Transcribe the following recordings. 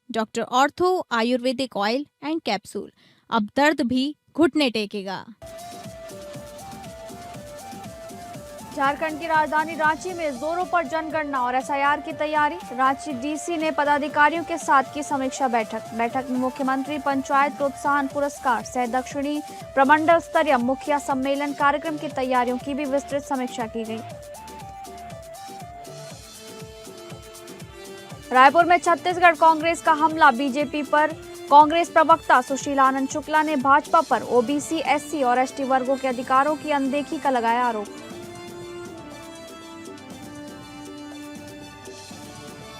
Doctor ortho Ayurvedic oil and capsule. अब दर्द भी घुटने टेकेगा। झारखंड की राजधानी रांची में जोरों पर जनगणना और एसआईआर की तैयारी। रांची डीसी ने पदाधिकारियों के साथ की समीक्षा बैठक में मुख्यमंत्री पंचायत प्रोत्साहन पुरस्कार सह दक्षिणी प्रमंडल स्तरीय मुखिया सम्मेलन कार्यक्रम की तैयारियों की भी विस्तृत समीक्षा की गई। रायपुर में छत्तीसगढ़ कांग्रेस का हमला बीजेपी पर। कांग्रेस प्रवक्ता सुशील आनंद शुक्ला ने भाजपा पर ओबीसी, एससी और एसटी वर्गों के अधिकारों की अनदेखी का लगाया आरोप।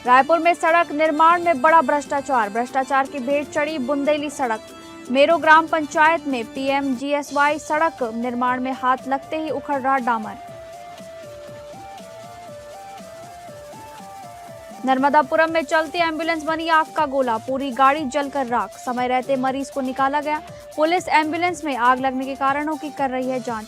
रायपुर में सड़क निर्माण में बड़ा भ्रष्टाचार की भेंट चढ़ी बुंदेली सड़क। मेरो ग्राम पंचायत में पीएमजीएसवाई सड़क निर्माण में हाथ लगते ही उखड़ रहा डामर। नर्मदापुरम में चलती एम्बुलेंस बनी आग का गोला, पूरी गाड़ी जलकर राख। समय रहते मरीज को निकाला गया। पुलिस एम्बुलेंस में आग लगने के कारणों की कर रही है जांच।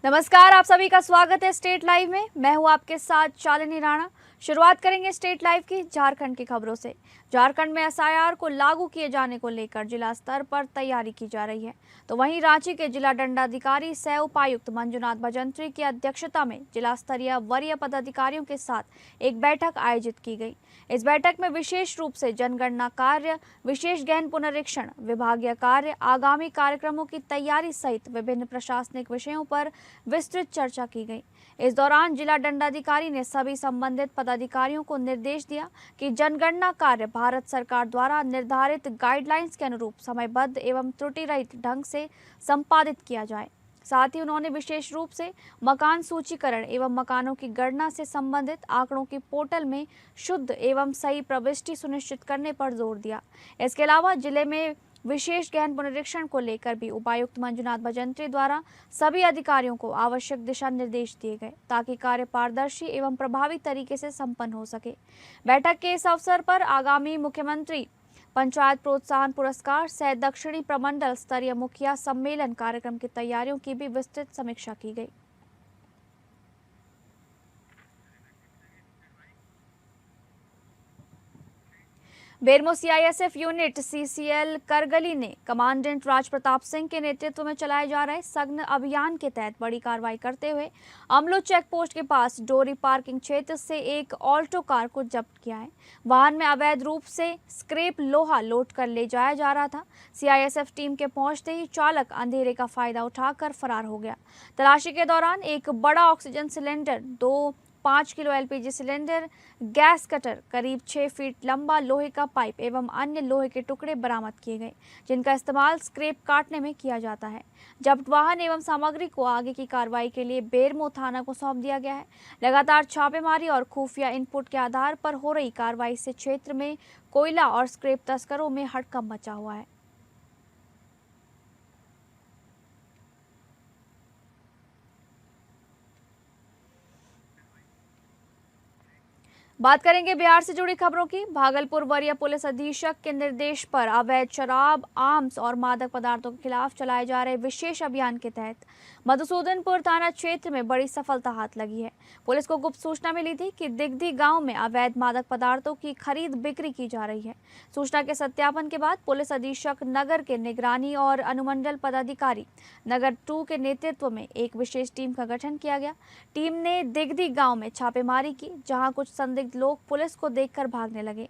नमस्कार, आप सभी का स्वागत है स्टेट लाइव में। मैं हूं आपके साथ शालिनी राणा। शुरुआत करेंगे स्टेट लाइव की झारखंड की खबरों से। झारखंड में एसआईआर को लागू किए जाने को लेकर जिला स्तर पर तैयारी की जा रही है, तो वहीं रांची के जिला दंडाधिकारी सह उपायुक्त मंजुनाथ भजंत्री की अध्यक्षता में जिला स्तरीय वरीय पदाधिकारियों के साथ एक बैठक आयोजित की गई। इस बैठक में विशेष रूप से जनगणना कार्य, विशेष गहन पुनरीक्षण, विभागीय कार्य, आगामी कार्यक्रमों की तैयारी सहित विभिन्न प्रशासनिक विषयों पर विस्तृत चर्चा की गई। इस दौरान जिला दंडाधिकारी ने सभी संबंधित पदाधिकारियों को निर्देश दिया कि जनगणना कार्य भारत सरकार द्वारा निर्धारित गाइडलाइंस के अनुरूप समयबद्ध एवं त्रुटि रहित ढंग से संपादित किया जाए। साथ ही उन्होंने विशेष रूप से मकान सूचीकरण एवं मकानों की गणना से संबंधित आंकड़ों की पोर्टल में शुद्ध एवं सही प्रविष्टि सुनिश्चित करने पर जोर दिया। इसके अलावा जिले में विशेष गहन पुनरीक्षण को लेकर भी उपायुक्त मंजुनाथ भजंत्री द्वारा सभी अधिकारियों को आवश्यक दिशा निर्देश दिए गए, ताकि कार्य पारदर्शी एवं प्रभावी तरीके से संपन्न हो सके। बैठक के इस अवसर पर आगामी मुख्यमंत्री पंचायत प्रोत्साहन पुरस्कार सह दक्षिणी प्रमंडल स्तरीय मुखिया सम्मेलन कार्यक्रम की तैयारियों की भी विस्तृत समीक्षा की गई। Bermo CISF unit CCL Kargali ने कमांडेंट राज प्रताप सिंह के नेतृत्व में चलाए जा रहे सघन अभियान के तहत बड़ी कार्रवाई करते हुए अमलो चेक पोस्ट के पास डोरी पार्किंग क्षेत्र से एक ऑल्टो कार को जब्त किया है। वाहन में अवैध रूप से स्क्रैप लोहा लोड कर ले जाया जा रहा था। सीआईएसएफ टीम के पहुंचते ही चालक अंधेरे का फायदा उठाकर फरार हो गया। तलाशी के दौरान एक बड़ा oxygen cylinder, 5 kilo LPG cylinder, gas cutter, करीब 6 फीट लंबा लोहे का पाइप एवं अन्य लोहे के टुकड़े बरामद किए गए, जिनका इस्तेमाल स्क्रैप काटने में किया जाता है। जब्त वाहन एवं सामग्री को आगे की कार्रवाई के लिए बेरमो थाना को सौंप दिया गया है। लगातार छापेमारी और खुफिया इनपुट के आधार पर हो रही कार्रवाई से क्षेत्र में कोयला और स्क्रैप तस्करों में हड़कंप मचा हुआ है। बात करेंगे बिहार से जुड़ी खबरों की। भागलपुर वरीय पुलिस अधीक्षक के निर्देश पर अवैध शराब, आर्म्स और मादक पदार्थों के खिलाफ चलाए जा रहे विशेष अभियान के तहत मधुसूदनपुर थाना क्षेत्र में बड़ी सफलता हाथ लगी है। पुलिस को गुप्त सूचना मिली थी कि दिगदी गांव में अवैध मादक पदार्थों की खरीद बिक्री की जा रही है। सूचना के सत्यापन के बाद पुलिस अधीक्षक नगर के निगरानी और अनुमंडल पदाधिकारी नगर 2 के नेतृत्व में एक विशेष टीम का गठन किया गया। टीम ने दिगदी गांव में छापेमारी की, जहां कुछ संदिग्ध लोग पुलिस को देखकर भागने लगे।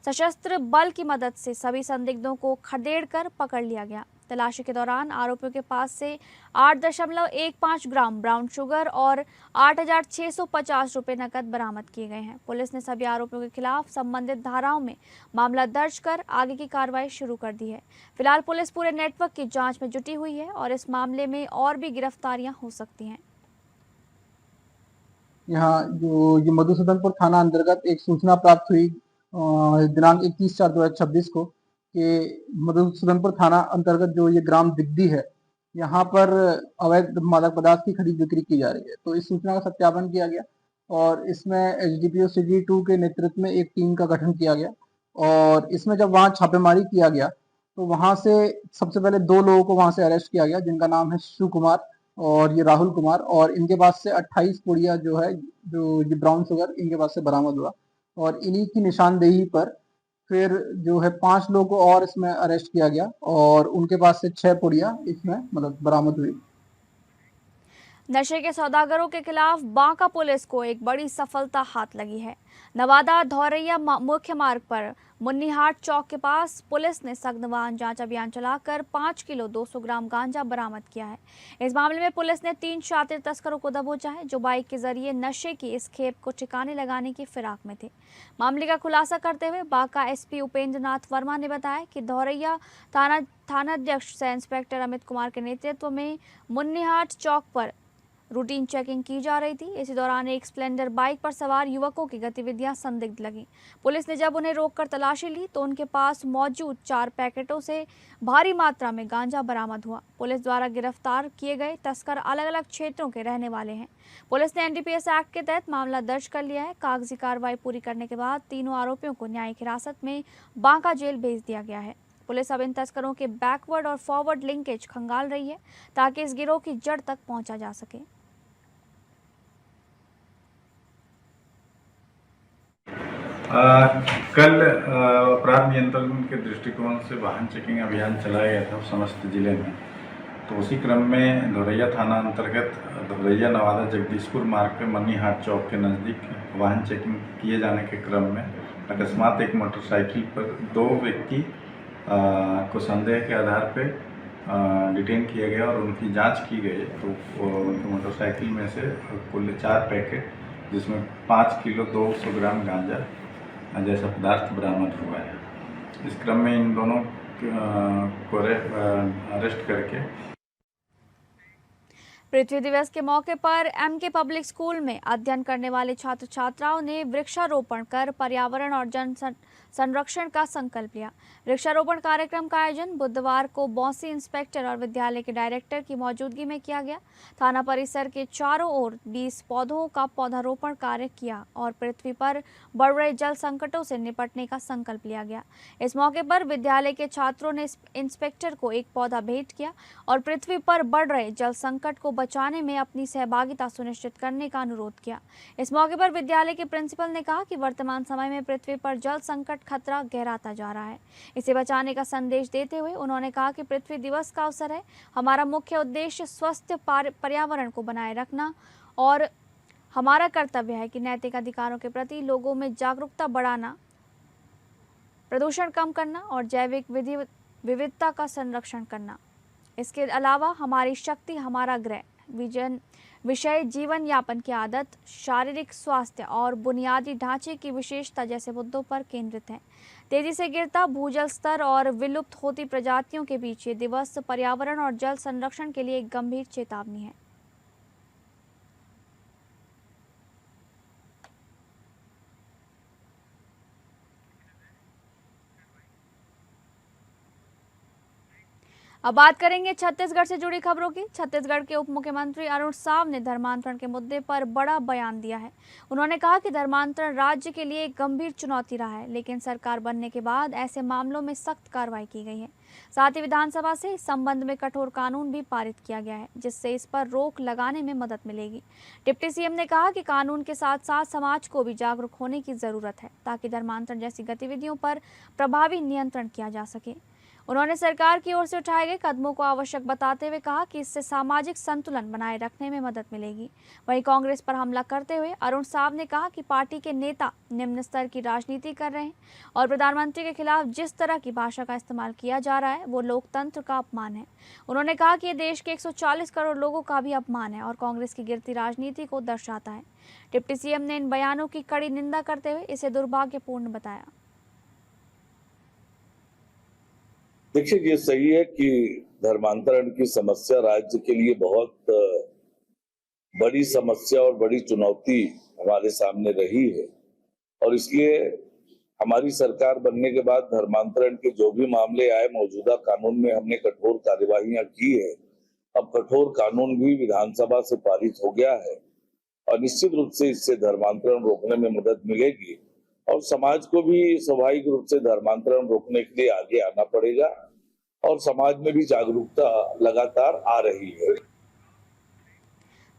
सशस्त्र बल की मदद से सभी संदिग्धों को खदेड़कर पकड़ लिया गया। तलाशी के दौरान आरोपियों के पास से 8.15 ग्राम ब्राउन शुगर और 8,650 रुपए नकद बरामद किए गए हैं। पुलिस ने सभी आरोपियों के खिलाफ संबंधित धाराओं में मामला दर्ज कर आगे की कार्रवाई शुरू कर दी है। फिलहाल पुलिस पूरे नेटवर्क की जांच में जुटी हुई है और इस मामले में और भी गिरफ्तारियां हो सकती हैं। यहाँ जो ये मधुसूदनपुर थाना अंतर्गत एक सूचना प्राप्त हुई दिनांक 21/4/2026 को कि मधुसूदनपुर थाना अंतर्गत जो ये ग्राम दिगदी है, यहाँ पर अवैध मादक पदार्थ की खरीद बिक्री की जा रही है। तो इस सूचना का सत्यापन किया गया और इसमें एसडीपीओ सिटी 2 के नेतृत्व में एक टीम का गठन किया गया और इसमें जब वहाँ छापेमारी किया गया तो वहाँ से सबसे पहले 2 लोगों को वहाँ से अरेस्ट किया गया, जिनका नाम है शिव कुमार और ये राहुल कुमार, और इनके पास से 28 पुड़िया जो है, जो ये ब्राउन शुगर इनके पास से बरामद हुआ। और इन्हीं की निशानदेही पर फिर जो है 5 लोगों को और इसमें अरेस्ट किया गया और उनके पास से 6 पुड़िया इसमें मतलब बरामद हुई। नशे के सौदागरों के खिलाफ बांका पुलिस को एक बड़ी सफलता हाथ लगी है। नवादा धौरैया मुख्य मार्ग पर मुन्नीहाट चौक के पास पुलिस ने सघन वाहन जांच अभियान चलाकर 5 किलो 200 ग्राम गांजा बरामद किया है। इस मामले में पुलिस ने 3 शातिर तस्करों को दबोचा है, जो बाइक के जरिए नशे की इस खेप को ठिकाने लगाने की फिराक में थे। मामले का खुलासा करते हुए बांका एसपी उपेंद्र नाथ वर्मा ने बताया कि धौरैया थानाध्यक्ष सह इंस्पेक्टर अमित कुमार के नेतृत्व में मुन्नीहाट चौक पर रूटीन चेकिंग की जा रही थी। इसी दौरान एक स्प्लेंडर बाइक पर सवार युवकों की गतिविधियां संदिग्ध लगी। पुलिस ने जब उन्हें रोककर तलाशी ली तो उनके पास मौजूद 4 पैकेटों से भारी मात्रा में गांजा बरामद हुआ। पुलिस द्वारा गिरफ्तार किए गए तस्कर अलग अलग क्षेत्रों के रहने वाले हैं। पुलिस ने एनडीपीएस एक्ट के तहत मामला दर्ज कर लिया है। कागजी कार्रवाई पूरी करने के बाद तीनों आरोपियों को न्यायिक हिरासत में बांका जेल भेज दिया गया है। पुलिस अब इन तस्करों के बैकवर्ड और फॉरवर्ड लिंकेज खंगाल रही है ताकि इस गिरोह की जड़ तक पहुंचा जा सके। कल अपराध नियंत्रण के दृष्टिकोण से वाहन चेकिंग अभियान चलाया गया था समस्त जिले में। तो उसी क्रम में धौरैया थाना अंतर्गत धौरैया नवादा जगदीशपुर मार्ग पे मन्नीहाट चौक के नज़दीक वाहन चेकिंग किए जाने के क्रम में अकस्मात एक मोटरसाइकिल पर 2 व्यक्ति को संदेह के आधार पे डिटेन किया गया और उनकी जांच की गई। तो उनकी मोटरसाइकिल में से कुल 4 पैकेट जिसमें 5 किलो 200 ग्राम गांजा जैसा पदार्थ बरामद हुआ है। इस क्रम में इन दोनों को अरेस्ट करके पृथ्वी दिवस के मौके पर एमके पब्लिक स्कूल में अध्ययन करने वाले छात्र छात्राओं ने वृक्षारोपण कर पर्यावरण और जन संरक्षण का संकल्प लिया। वृक्षारोपण कार्यक्रम का आयोजन बुधवार को बौंसी इंस्पेक्टर और विद्यालय के डायरेक्टर की मौजूदगी में किया गया। थाना परिसर के चारों ओर 20 पौधों का पौधारोपण कार्य किया और पृथ्वी पर बढ़ रहे जल संकटों से निपटने का संकल्प लिया गया। इस मौके पर विद्यालय के छात्रों ने इंस्पेक्टर को एक पौधा भेंट किया और पृथ्वी पर बढ़ रहे जल संकट को बचाने में अपनी सहभागिता सुनिश्चित करने का अनुरोध किया। इस मौके पर विद्यालय के प्रिंसिपल ने कहा कि वर्तमान समय में पृथ्वी पर जल संकट खतरा गहराता जा रहा है, इसे बचाने का संदेश देते हुए उन्होंने कहा कि पृथ्वी दिवस का अवसर है। हमारा मुख्य उद्देश्य स्वस्थ पर्यावरण को बनाए रखना और हमारा कर्तव्य है कि नैतिक अधिकारों के प्रति लोगों में जागरूकता बढ़ाना, प्रदूषण कम करना और जैविक विविधता का संरक्षण करना। इसके अलावा हमारी शक्ति हमारा ग्रह विषय जीवन यापन की आदत, शारीरिक स्वास्थ्य और बुनियादी ढांचे की विशेषता जैसे मुद्दों पर केंद्रित है। तेजी से गिरता भूजल स्तर और विलुप्त होती प्रजातियों के बीच ये दिवस पर्यावरण और जल संरक्षण के लिए एक गंभीर चेतावनी है। अब बात करेंगे छत्तीसगढ़ से जुड़ी खबरों की। छत्तीसगढ़ के उप मुख्यमंत्री अरुण साव ने धर्मांतरण के मुद्दे पर बड़ा बयान दिया है। उन्होंने कहा कि धर्मांतरण राज्य के लिए एक गंभीर चुनौती रहा है, लेकिन सरकार बनने के बाद ऐसे मामलों में सख्त कार्रवाई की गई है। साथ ही विधानसभा से इस संबंध में कठोर कानून भी पारित किया गया है, जिससे इस पर रोक लगाने में मदद मिलेगी। डिप्टी सीएम ने कहा कि कानून के साथ साथ समाज को भी जागरूक होने की जरूरत है, ताकि धर्मांतरण जैसी गतिविधियों पर प्रभावी नियंत्रण किया जा सके। उन्होंने सरकार की ओर से उठाए गए कदमों को आवश्यक बताते हुए कहा कि इससे सामाजिक संतुलन बनाए रखने में मदद मिलेगी। वहीं कांग्रेस पर हमला करते हुए अरुण साव ने कहा कि पार्टी के नेता निम्न स्तर की राजनीति कर रहे हैं और प्रधानमंत्री के खिलाफ जिस तरह की भाषा का इस्तेमाल किया जा रहा है वो लोकतंत्र का अपमान है। उन्होंने कहा कि ये देश के 140 करोड़ लोगों का भी अपमान है और कांग्रेस की गिरती राजनीति को दर्शाता है। डिप्टी सीएम ने इन बयानों की कड़ी निंदा करते हुए इसे दुर्भाग्यपूर्ण बताया। देखिए, ये सही है कि धर्मांतरण की समस्या राज्य के लिए बहुत बड़ी समस्या और बड़ी चुनौती हमारे सामने रही है और इसलिए हमारी सरकार बनने के बाद धर्मांतरण के जो भी मामले आए मौजूदा कानून में हमने कठोर कार्यवाहियां की है। अब कठोर कानून भी विधानसभा से पारित हो गया है और निश्चित रूप से इससे धर्मांतरण रोकने में मदद मिलेगी और समाज को भी स्वाभाविक रूप से धर्मांतरण रोकने के लिए आगे आना पड़ेगा और समाज में भी जागरूकता लगातार आ रही है।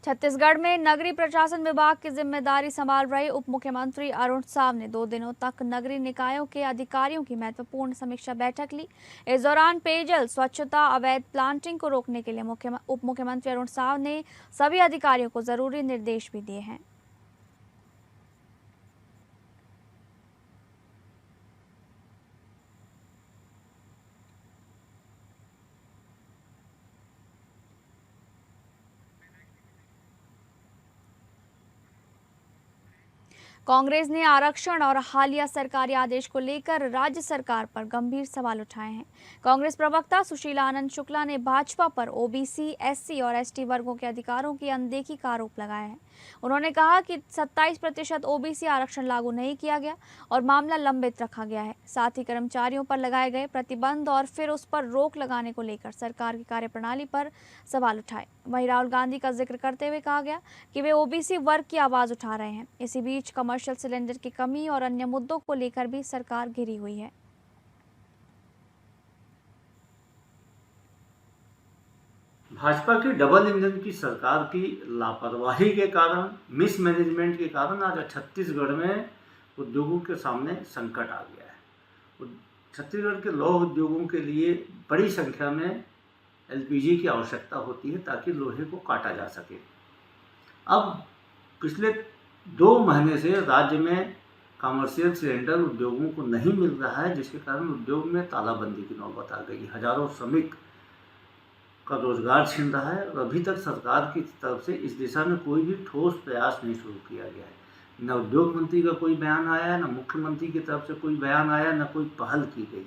छत्तीसगढ़ में नगरीय प्रशासन विभाग की जिम्मेदारी संभाल रहे उप मुख्यमंत्री अरुण साव ने 2 दिनों तक नगरीय निकायों के अधिकारियों की महत्वपूर्ण समीक्षा बैठक ली। इस दौरान पेयजल, स्वच्छता, अवैध प्लांटिंग को रोकने के लिए उप मुख्यमंत्री अरुण साव ने सभी अधिकारियों को जरूरी निर्देश भी दिए हैं। कांग्रेस ने आरक्षण और हालिया सरकारी आदेश को लेकर राज्य सरकार पर गंभीर सवाल उठाए हैं। कांग्रेस प्रवक्ता सुशीला आनंद शुक्ला ने भाजपा पर ओबीसी, एससी और एसटी वर्गों के अधिकारों की अनदेखी का आरोप लगाया है। उन्होंने कहा कि 27% ओबीसी आरक्षण लागू नहीं किया गया और मामला लंबित रखा गया है। साथ ही कर्मचारियों पर लगाए गए प्रतिबंध और फिर उस पर रोक लगाने को लेकर सरकार की कार्यप्रणाली पर सवाल उठाए। वहीं राहुल गांधी का जिक्र करते हुए कहा गया कि वे ओबीसी वर्ग की आवाज उठा रहे हैं। इसी बीच कमर्शियल सिलेंडर की कमी और अन्य मुद्दों को लेकर भी सरकार घिरी हुई है। भाजपा की डबल इंजन की सरकार की लापरवाही के कारण, मिसमैनेजमेंट के कारण आज छत्तीसगढ़ में उद्योगों के सामने संकट आ गया है। छत्तीसगढ़ के लौह उद्योगों के लिए बड़ी संख्या में एलपीजी की आवश्यकता होती है ताकि लोहे को काटा जा सके। अब पिछले 2 महीने से राज्य में कमर्शियल सिलेंडर उद्योगों को नहीं मिल रहा है, जिसके कारण उद्योग में तालाबंदी की नौबत आ गई। हजारों श्रमिक का रोजगार छिन रहा है और अभी तक सरकार की तरफ से इस दिशा में कोई भी ठोस प्रयास नहीं शुरू किया गया है। न उद्योग मंत्री का कोई बयान आया है, न मुख्यमंत्री की तरफ से कोई बयान आया, न कोई पहल की गई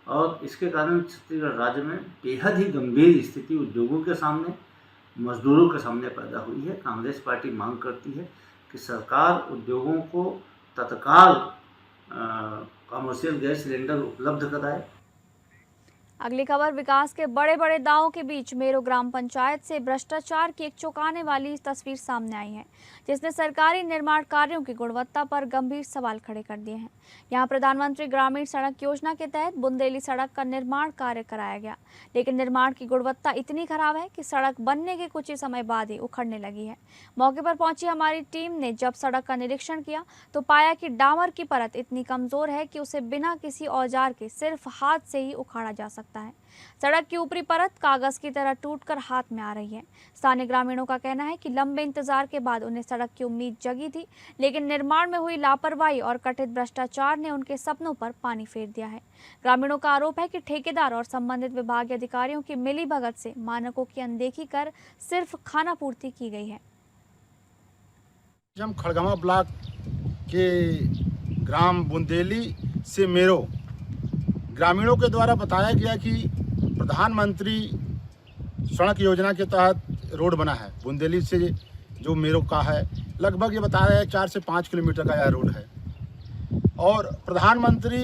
और इसके कारण छत्तीसगढ़ राज्य में बेहद ही गंभीर स्थिति उद्योगों के सामने, मजदूरों के सामने पैदा हुई है। कांग्रेस पार्टी मांग करती है कि सरकार उद्योगों को तत्काल कमर्शियल गैस सिलेंडर उपलब्ध कराए। अगली खबर, विकास के बड़े बड़े दावों के बीच मेरो ग्राम पंचायत से भ्रष्टाचार की एक चौंकाने वाली तस्वीर सामने आई है, जिसने सरकारी निर्माण कार्यों की गुणवत्ता पर गंभीर सवाल खड़े कर दिए हैं। यहां प्रधानमंत्री ग्रामीण सड़क योजना के तहत बुंदेली सड़क का निर्माण कार्य कराया गया, लेकिन निर्माण की गुणवत्ता इतनी खराब है कि सड़क बनने के कुछ ही समय बाद ही उखड़ने लगी है। मौके पर पहुंची हमारी टीम ने जब सड़क का निरीक्षण किया तो पाया कि डामर की परत इतनी कमजोर है कि उसे बिना किसी औजार के सिर्फ हाथ से ही उखाड़ा जा सकता है। सड़क की ऊपरी परत कागज की तरह टूटकर हाथ में आ रही है। स्थानीय ग्रामीणों का कहना है कि लंबे इंतजार के बाद उन्हें सड़क की उम्मीद जगी थी, लेकिन निर्माण में हुई लापरवाही और कथित भ्रष्टाचार ने उनके सपनों पर पानी फेर दिया है। ग्रामीणों का आरोप है कि ठेकेदार और संबंधित विभागीय अधिकारियों की मिलीभगत से मानकों की अनदेखी कर सिर्फ खानापूर्ति की गई है। हम खड़गवां ब्लॉक के ग्राम बुंदेली से मेरो ग्रामीणों के द्वारा बताया गया कि प्रधानमंत्री सड़क योजना के तहत रोड बना है। बुंदेली से जो मेरो का है लगभग ये बता रहे हैं 4 से 5 किलोमीटर का यह रोड है और प्रधानमंत्री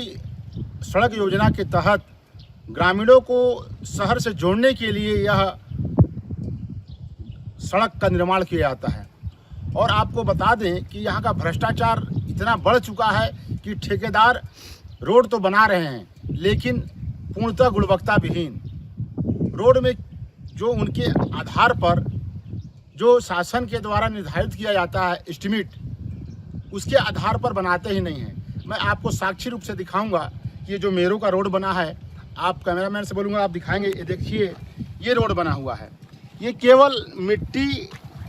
सड़क योजना के तहत ग्रामीणों को शहर से जोड़ने के लिए यह सड़क का निर्माण किया जाता है। और आपको बता दें कि यहाँ का भ्रष्टाचार इतना बढ़ चुका है कि ठेकेदार रोड तो बना रहे हैं लेकिन पूर्णतः गुणवत्ता विहीन रोड में जो उनके आधार पर जो शासन के द्वारा निर्धारित किया जाता है एस्टिमेट, उसके आधार पर बनाते ही नहीं हैं। मैं आपको साक्षी रूप से दिखाऊंगा कि ये जो मेरो का रोड बना है, आप कैमरामैन से बोलूँगा आप दिखाएंगे। ये देखिए ये रोड बना हुआ है, ये केवल मिट्टी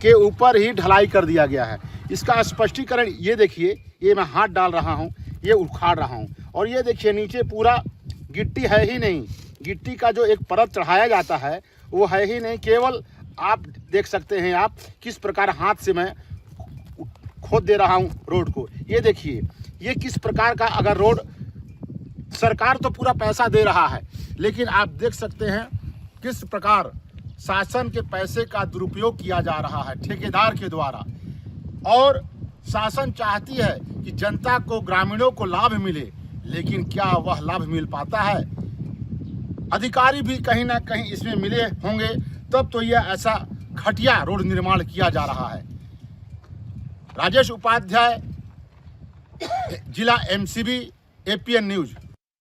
के ऊपर ही ढलाई कर दिया गया है। इसका स्पष्टीकरण ये देखिए, ये मैं हाथ डाल रहा हूँ, ये उखाड़ रहा हूँ और ये देखिए नीचे पूरा गिट्टी है ही नहीं। गिट्टी का जो एक परत चढ़ाया जाता है वो है ही नहीं। केवल आप देख सकते हैं आप किस प्रकार हाथ से मैं खोद दे रहा हूँ रोड को। ये देखिए ये किस प्रकार का, अगर रोड सरकार तो पूरा पैसा दे रहा है लेकिन आप देख सकते हैं किस प्रकार शासन के पैसे का दुरुपयोग किया जा रहा है ठेकेदार के द्वारा। और शासन चाहती है कि जनता को, ग्रामीणों को लाभ मिले, लेकिन क्या वह लाभ मिल पाता है? अधिकारी भी कहीं ना कहीं इसमें मिले होंगे, तब तो यह ऐसा घटिया रोड निर्माण किया जा रहा है। राजेश उपाध्याय, जिला एमसीबी, एपीएन न्यूज।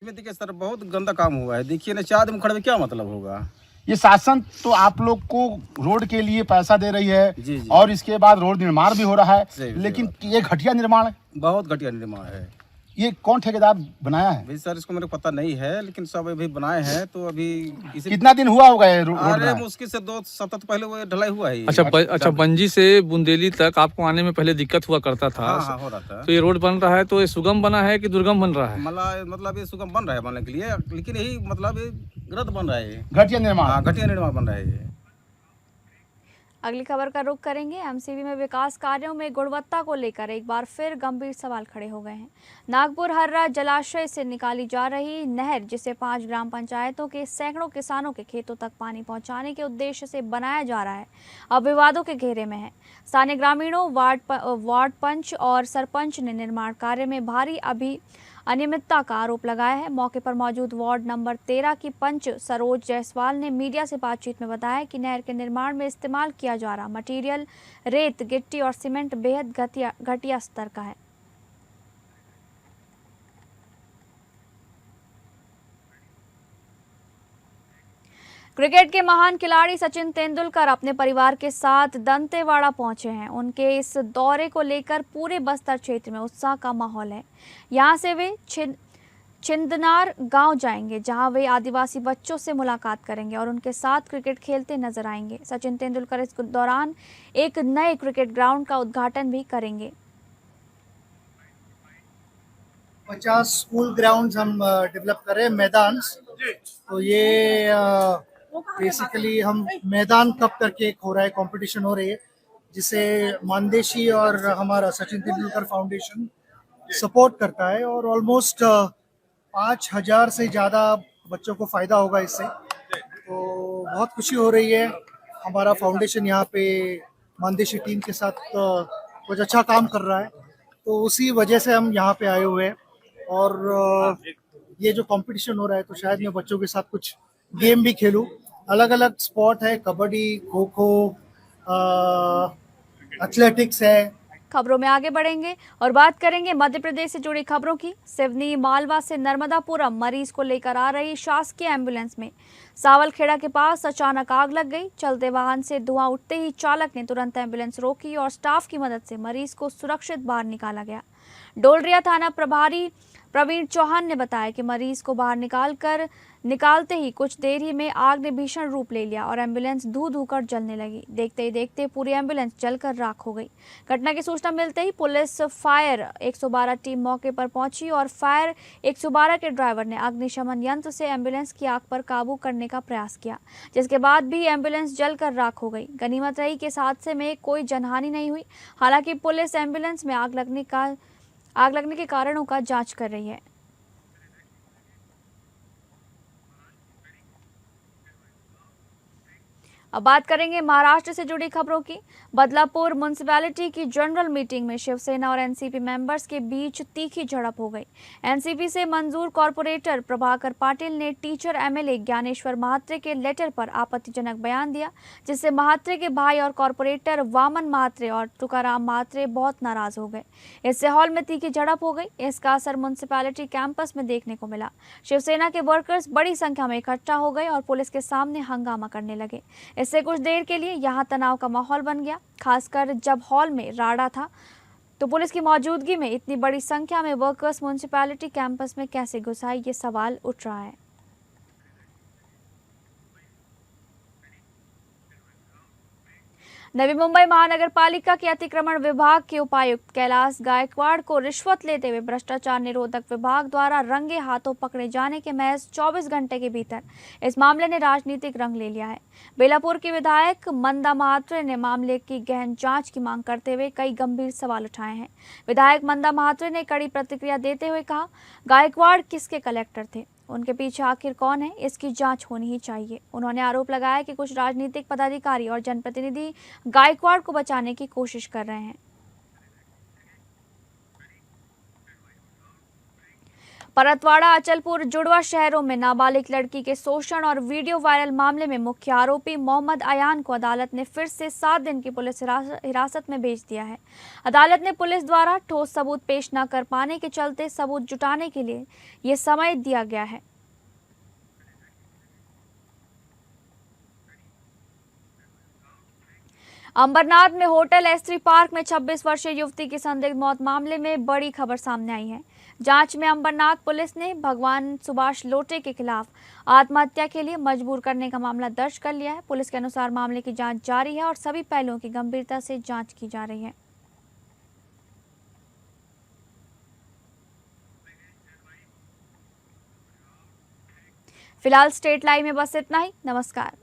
देखिए सर, बहुत गंदा काम हुआ है। देखिए ना, 4 आदमी खड़े में क्या मतलब होगा? ये शासन तो आप लोग को रोड के लिए पैसा दे रही है जी, जी। और इसके बाद रोड निर्माण भी हो रहा है, सही लेकिन ये घटिया निर्माण है। बहुत घटिया निर्माण है। ये कौन ठेकेदार बनाया है? भाई सर इसको मेरे को पता नहीं है, लेकिन सब अभी बनाए हैं तो अभी इसी कितना दिन हुआ होगा ये रोड अरे बनाए? मुश्किल से 2 सप्ताह तो पहले वो ढलाई हुआ है। अच्छा बंजी से बुंदेली तक आपको आने में पहले दिक्कत हुआ करता था। हाँ हो रहा था। तो ये रोड बन रहा है तो ये सुगम बना है कि दुर्गम बन रहा है? मतलब ये सुगम बन रहा है बनने के लिए, लेकिन यही मतलब ये गलत बन रहा है। घटिया निर्माण। हाँ घटिया निर्माण बन रहा है ये। अगली खबर का रुख करेंगे। एमसीबी में विकास कार्यों में गुणवत्ता को लेकर एक बार फिर गंभीर सवाल खड़े हो गए हैं। नागपुर हर्रा जलाशय से निकाली जा रही नहर, जिसे 5 ग्राम पंचायतों के सैकड़ों किसानों के खेतों तक पानी पहुंचाने के उद्देश्य से बनाया जा रहा है, अब विवादों के घेरे में है। स्थानीय ग्रामीणों, वार्ड पंच और सरपंच ने निर्माण कार्य में भारी अनियमितता का आरोप लगाया है। मौके पर मौजूद वार्ड नंबर 13 की पंच सरोज जायसवाल ने मीडिया से बातचीत में बताया कि नहर के निर्माण में इस्तेमाल किया जा रहा मटेरियल रेत, गिट्टी और सीमेंट बेहद घटिया स्तर का है। क्रिकेट के महान खिलाड़ी सचिन तेंदुलकर अपने परिवार के साथ दंतेवाड़ा पहुंचे हैं। उनके इस दौरे को लेकर पूरे बस्तर क्षेत्र में उत्साह का माहौल है। यहां से वे छिंदनार गांव जाएंगे, जहां वे आदिवासी बच्चों से मुलाकात करेंगे और उनके साथ क्रिकेट खेलते नजर आएंगे। सचिन तेंदुलकर इस दौरान एक नए क्रिकेट ग्राउंड का उद्घाटन भी करेंगे। 50 स्कूल ग्राउंड्स हम डेवलप कर रहे हैं, मैदान। तो ये बेसिकली हम मैदान कप करके एक हो रहा है, कंपटीशन हो रही है, जिसे मानदेशी और हमारा सचिन तेंदुलकर फाउंडेशन सपोर्ट करता है और ऑलमोस्ट 5000 से ज़्यादा बच्चों को फ़ायदा होगा इससे। तो बहुत खुशी हो रही है। हमारा फाउंडेशन यहाँ पे मानदेशी टीम के साथ कुछ अच्छा काम कर रहा है, तो उसी वजह से हम यहाँ पे आए हुए हैं। और ये जो कंपटीशन हो रहा है, तो शायद मैं बच्चों के साथ कुछ गेम भी खेलूं। अलग अलग स्पोर्ट है, कबड्डी, खो खो, एथलेटिक्स है। खबरों में आगे बढ़ेंगे और बात करेंगे मध्य प्रदेश से जुड़ी खबरों की। सिवनी मालवा से नर्मदापुरम मरीज को लेकर आ रही शासकीय एम्बुलेंस में सावलखेड़ा के पास अचानक आग लग गई। चलते वाहन से धुआं उठते ही चालक ने तुरंत एम्बुलेंस रोकी और स्टाफ की मदद से मरीज को सुरक्षित बाहर निकाला गया। डोलरिया थाना प्रभारी प्रवीण चौहान ने बताया कि मरीज को बाहर निकालते ही कुछ देर ही में आग ने भीषण रूप ले लिया और एम्बुलेंस धू कर जलने लगी। देखते ही देखते पूरी एम्बुलेंस जलकर राख हो गई। घटना की सूचना मिलते ही पुलिस फायर 112 टीम मौके पर पहुंची और फायर 112 के ड्राइवर ने अग्निशमन यंत्र से एम्बुलेंस की आग पर काबू करने का प्रयास किया, जिसके बाद भी एम्बुलेंस जलकर राख हो गई। गनीमत रही कि इस हादसे में कोई जनहानि नहीं हुई। हालांकि पुलिस एम्बुलेंस में आग लगने के कारणों का जांच कर रही है। अब बात करेंगे महाराष्ट्र से जुड़ी खबरों की। बदलापुर म्युनिसिपैलिटी की जनरल मीटिंग में शिवसेना और एनसीपी मेंबर्स के बीच तीखी झड़प हो गई। एनसीपी से मंजूर कॉर्पोरेटर प्रभाकर पाटिल ने टीचर एमएलए ज्ञानेश्वर महात्रे के लेटर पर आपत्तिजनक बयान दिया, जिससे महात्रे के भाई और कॉर्पोरेटर वामन महात्रे और तुकाराम महात्रे बहुत नाराज हो गए। इससे हॉल में तीखी झड़प हो गई। इसका असर म्युनिसिपैलिटी कैंपस में देखने को मिला। शिवसेना के वर्कर्स बड़ी संख्या में इकट्ठा हो गए और पुलिस के सामने हंगामा करने लगे। इससे कुछ देर के लिए यहां तनाव का माहौल बन गया, खासकर जब हॉल में राड़ा था। तो पुलिस की मौजूदगी में इतनी बड़ी संख्या में वर्कर्स म्युनिसिपैलिटी कैंपस में कैसे घुस आए, ये सवाल उठ रहा है। नवी मुंबई महानगर पालिका के अतिक्रमण विभाग के उपायुक्त कैलाश गायकवाड़ को रिश्वत लेते हुए भ्रष्टाचार निरोधक विभाग द्वारा रंगे हाथों पकड़े जाने के महज 24 घंटे के भीतर इस मामले ने राजनीतिक रंग ले लिया है। बेलापुर की विधायक मंदा महात्रे ने मामले की गहन जांच की मांग करते हुए कई गंभीर सवाल उठाए हैं। विधायक मंदा महात्रे ने कड़ी प्रतिक्रिया देते हुए कहा, गायकवाड़ किसके कलेक्टर थे, उनके पीछे आखिर कौन है, इसकी जांच होनी ही चाहिए। उन्होंने आरोप लगाया कि कुछ राजनीतिक पदाधिकारी और जनप्रतिनिधि गायकवाड़ को बचाने की कोशिश कर रहे हैं। परतवाड़ा, अचलपुर, जुड़वा शहरों में नाबालिग लड़की के शोषण और वीडियो वायरल मामले में मुख्य आरोपी मोहम्मद अयान को अदालत ने फिर से 7 दिन की पुलिस हिरासत में भेज दिया है। अदालत ने पुलिस द्वारा ठोस सबूत पेश न कर पाने के चलते सबूत जुटाने के लिए ये समय दिया गया है। अंबरनाथ में होटल एस3 पार्क में 26 वर्षीय युवती की संदिग्ध मौत मामले में बड़ी खबर सामने आई है। जांच में अंबरनाथ पुलिस ने भगवान सुभाष लोटे के खिलाफ आत्महत्या के लिए मजबूर करने का मामला दर्ज कर लिया है। पुलिस के अनुसार मामले की जांच जारी है और सभी पहलुओं की गंभीरता से जांच की जा रही है। फिलहाल स्टेट लाइव में बस इतना ही। नमस्कार।